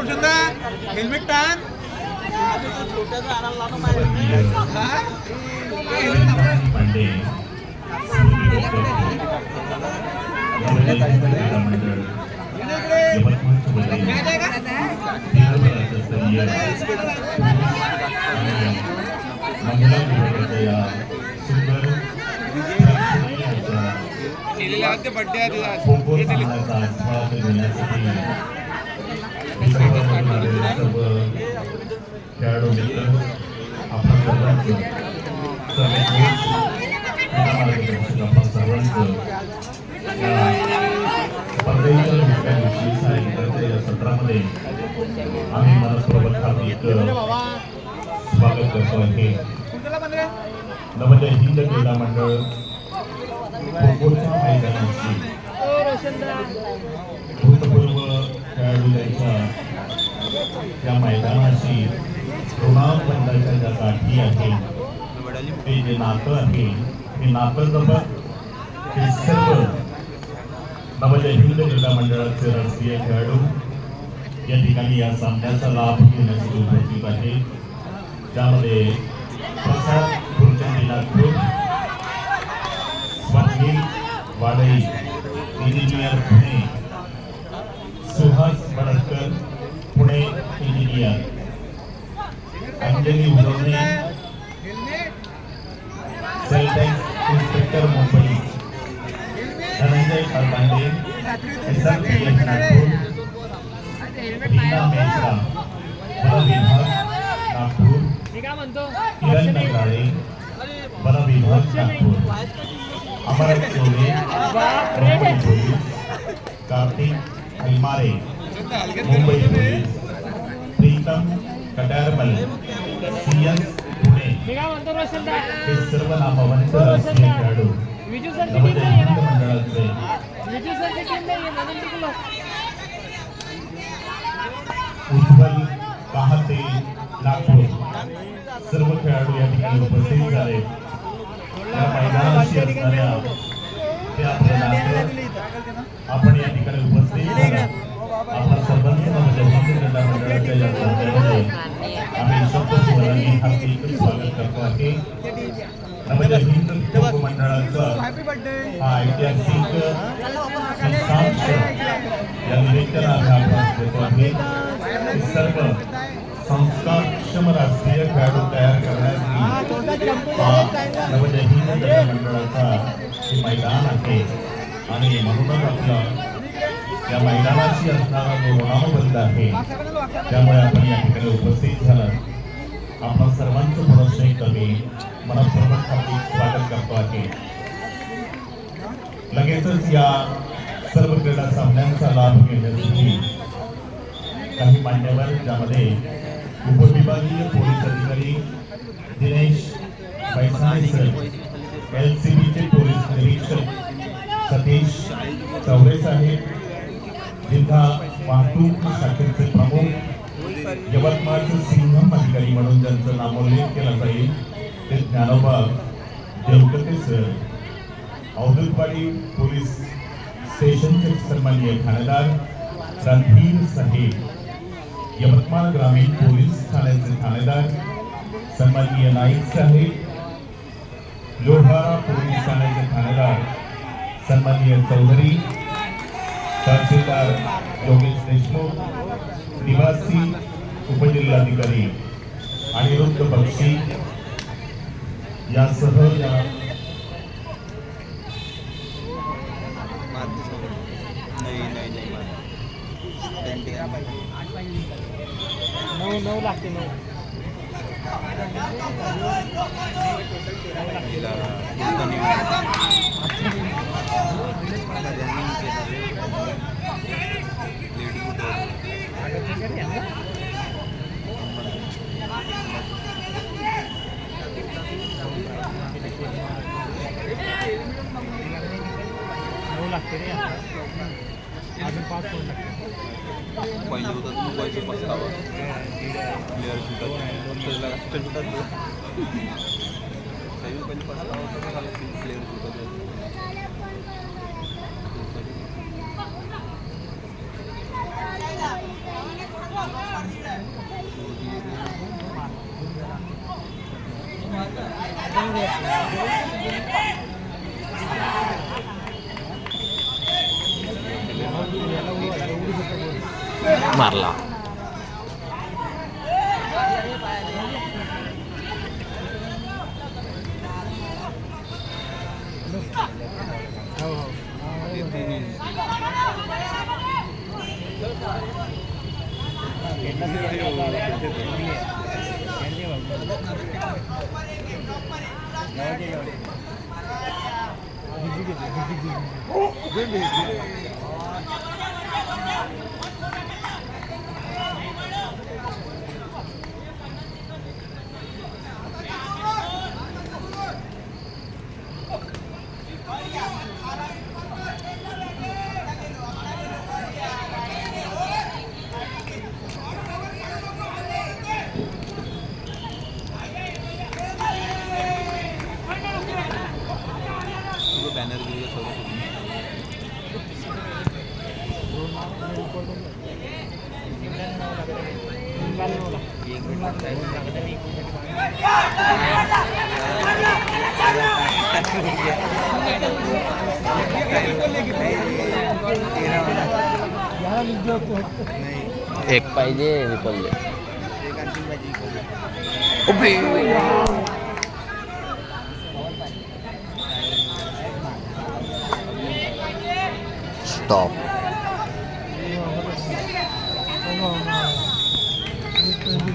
रोशनदा helmet टाक birthday खेळाडू मित्र आपण सर्वांचं आपण सर्वांचं स्पर्धेच्या दुसऱ्या दिवशी सायंकाळच्या या सत्रामध्ये आम्ही मनपूर्वक हार्दिक स्वागत करतो आहे. नवोदय हिंद क्रीडा मंडळ खो-खोच्या मैदानाची भूतपूर्व खेळाडूंच्या या मैदानाची ऋणाबंधाच्या ज्या गाठी आहे ते जे नातं आहे ते नातं जपत हे सर्व नवोदय हिंद क्रीडा मंडळाचे राष्ट्रीय खेळाडू या ठिकाणी या सामन्याचा लाभ घेण्यासाठी उपस्थित आहे. त्यामध्ये Prasad Guruchandi Nagpur, Swapnil Wadai engineer Pune, Suhas Badkar Pune engineer, Anjali Udawane sale tax inspector Mumbai, Dhananjay Kharbande SRPF Nagpur, Reena Meshra वन विभाग नागपूर, किरण नगराळे वन विभाग Nagpur, Amar Chole Mumbai police, Kartik Almare Mumbai police, Pritam Katarmal CS Pune हे सर्व नामवंत राष्ट्रीय खेळाडू नवोदय हिंद मंडळाचे उज्ज्वल काहते नागपूर सर्व खेळाडू या ठिकाणी उपस्थित झाले. या मैदानाशी असणाऱ्या ते आपल्या आपण या ठिकाणी उपस्थित झाला. आपण सर्वांचं नवोदय हिंद क्रीडा मंडळाच्या या स्पर्धेमध्ये आम्ही शब्दस्वरांनी हार्दिक स्वागत करतो आहे. नवोदय हिंद खो-खो मंडळाचा हा ऐतिहासिक साक्ष या निमित्तानं आपण देतो आहे. सर्व संस्कारक्षम राष्ट्रीय खेळाडू तयार करण्यासाठी नवोदय हिंद क्रीडा मंडळाचा हे मैदान आहे आणि म्हणूनच आपलं या मैदानाशी असणारा जो ऋणानुबंध आहे त्यामुळे आपण या ठिकाणी उपस्थित झाला. आपण सर्वांचं पुनश्च कमी मनपूर्वक हार्दिक स्वागत करतो आहे. लगेचच या सर्व क्रीडा सामन्यांचा लाभ घेण्यासाठी काही मान्यवर ज्यामध्ये उपविभागीय पोलीस अधिकारी दिनेश पैसाणे सर, LCBचे पोलीस निरीक्षक सतीश चौरे साहेब, जिल्हा वाहतूक शाखेचे प्रमुख यवतमाळचे सिंघम अधिकारी म्हणून ज्यांचं नामोल्लेख केला जाईल ते ज्ञानोबा देवकते सर, औदुलवाडी पोलीस स्टेशनचे सन्माननीय ठाणेदार रणधीर साहेब, यवतमाळ ग्रामीण पोलीस ठाण्याचे ठाणेदार सन्माननीय नाईक साहेब, लोहारा पोलीस ठाण्याचे ठाणेदार सन्माननीय चौधरी, तहसीलदार योगेश देशमुख, निवासी उपजिल्हाधिकारी अनिरुद्ध बक्षी यासह या नऊ लागते नऊ लागते रे अजून 5 पॉईंट लागते. पहिले होतं मुंबईचे पस्तावा प्लेयर शूटर पहिले पस्तावा होता प्लेयर शूटर मारला. हो हो बॅनर दिले सर्व एक पाहिजे विकल्ले. स्टॉप.